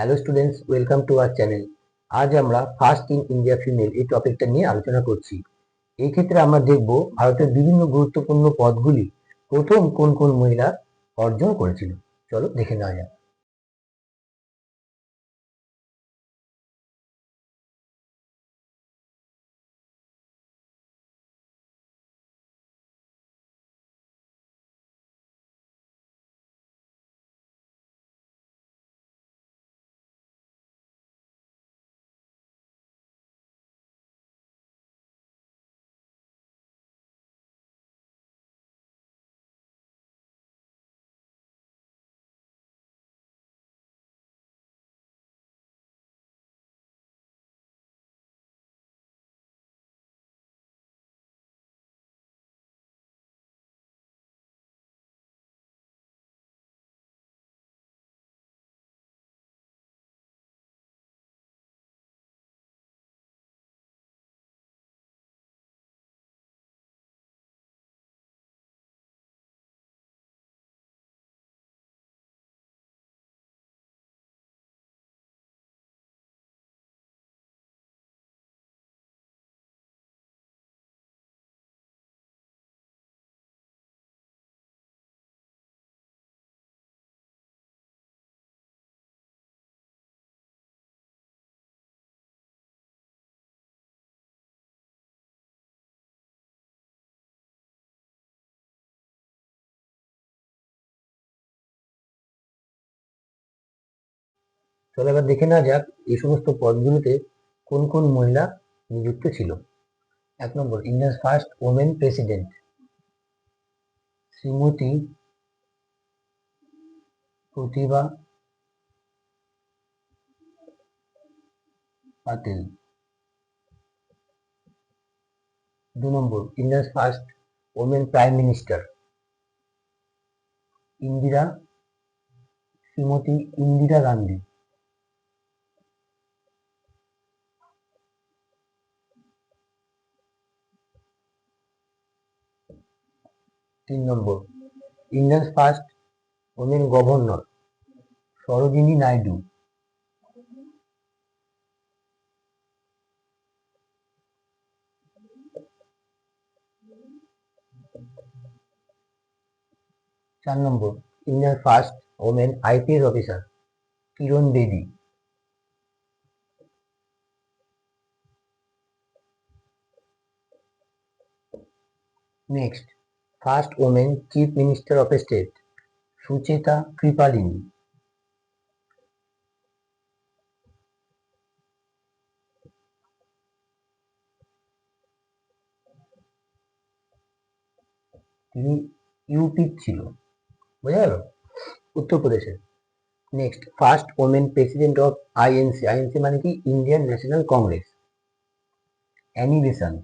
Hello students, welcome to our channel. আজ আমরা first in India female এই টপিকটা নিয়ে আলোচনা করছি। এই ক্ষেত্রে আমরা দেখব ভারতের বিভিন্ন গুরুত্বপূর্ণ পদগুলি প্রথম কোন কোন মহিলা অর্জন করেছিল। চলো দেখে নেওয়া যাক। চলো এবার দেখে নেওয়া যাক এই সমস্ত পদগুলিতে কোন কোন মহিলা নিযুক্ত ছিল। 1 নম্বর, ইন্ডিয়ার first women president Shrimati Pratibha Patil. 2 নম্বর, ইন্ডিয়ার first women prime minister Indira Shrimati Indira Gandhi. 3 নম্বর, ইন্ডিয়ার first women governor Sarojini Naidu. 4 নম্বর, ইন্ডিয়ার first women IPS officer Kiran Bedi. Next, first women chief minister of state Sucheta Kripalani. তিনি ইউপি ছিল, বোঝা গেল, উত্তরপ্রদেশের। Next, first women president of INC. INC মানে কি? Indian National Congress, Annie Besant.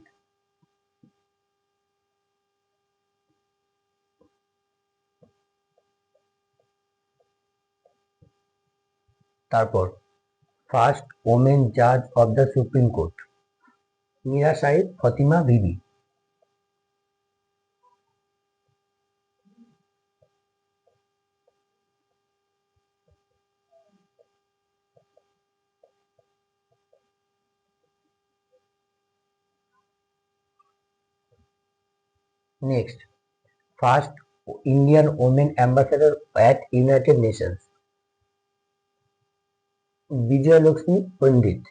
তারপর ফার্স্ট ওমেন জাজ of the supreme court Meera Saheb Fatima Bibi. Next, first Indian women ambassador at United Nations Vijay Lakshmi Pandit.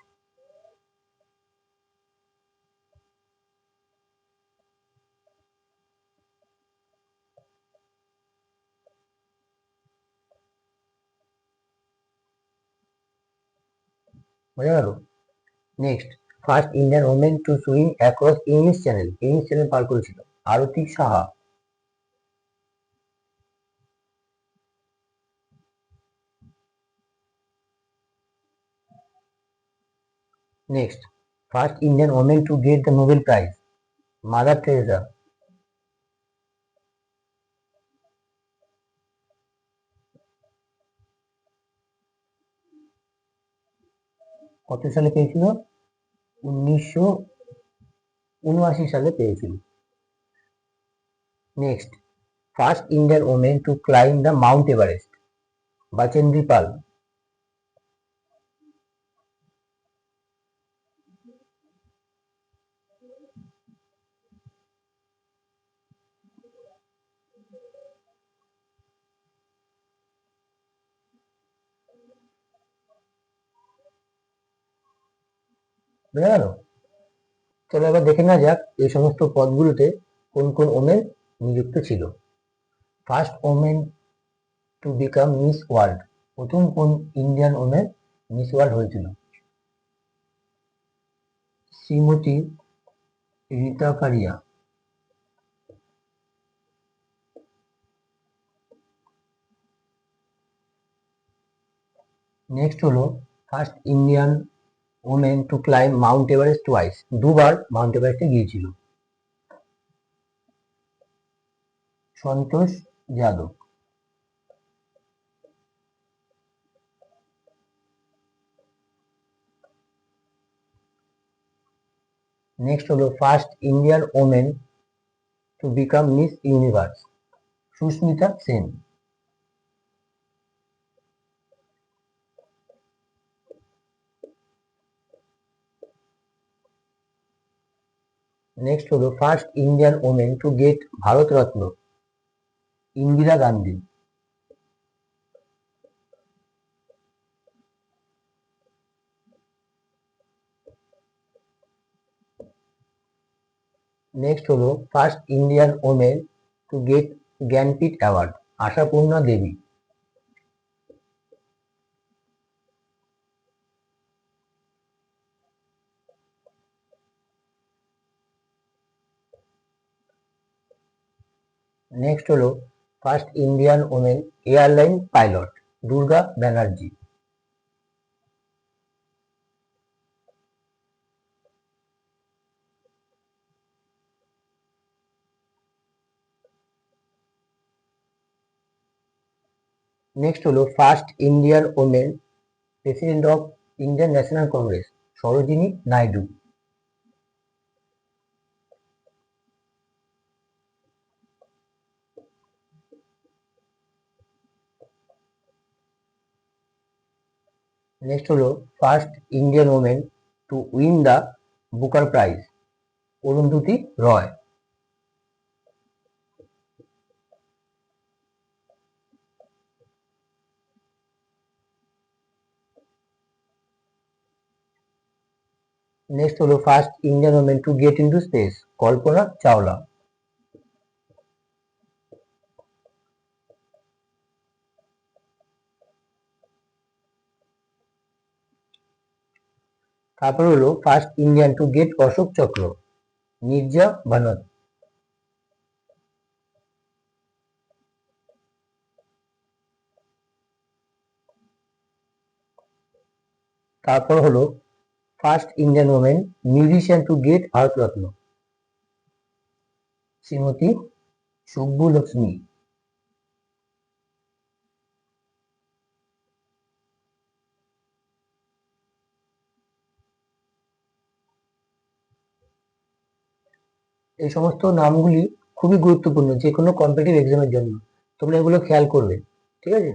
বোঝা গেল? Next, first Indian women to swim across English Channel. English Channel পার করেছিল Arati Saha. Next, first Indian women to get the Nobel Prize Mother Teresa. কত সালে পেয়েছিল? 1979 সালে পেয়েছিল। Next, first Indian women to climb the Mount Everest Bachendri Pal. বুঝা গেল? চলো এবার দেখে নেওয়া যাক এই সমস্ত পদগুলোতে কোন কোন ওমেন নিযুক্ত ছিল। First women to become Miss World, প্রথম কোন ইন্ডিয়ান ওমেন মিস ওয়ার্ল্ড হয়েছিল? শ্রীমতী রীতা কারিয়া। নেক্সট হলো first Indian women to climb Mount Everest twice, দুবার মাউন্ট এভারেস্টে গিয়েছিল। সন্তোষ যাদব। নেক্সট হলো first Indian women to become Miss Universe, Sushmita Sen. Next হলো first Indian women to get Bharat Ratna, Indira Gandhi. Next হলো first Indian women to get Jnanpith award, Ashapurna Devi. Next হলো first Indian women airline pilot, Durga Banerjee. Next হলো first Indian women president of Indian National Congress, Sarojini Naidu. Next হলো first Indian women to win the Booker prize, Arundhati Roy. Next হলো first Indian women to gate into space, Kalpana Chawla. তারপর হলো first Indian to get Ashok চক্র, মির্জা বানদ। তারপর হলো first Indian women musician to get Bharat Ratna, Shrimati Subbulakshmi. এই সমস্ত নামগুলি খুবই গুরুত্বপূর্ণ যে কোনো কম্পিটিটিভ এক্সামের জন্য, তোমরা এগুলো খেয়াল করবে, ঠিক আছে?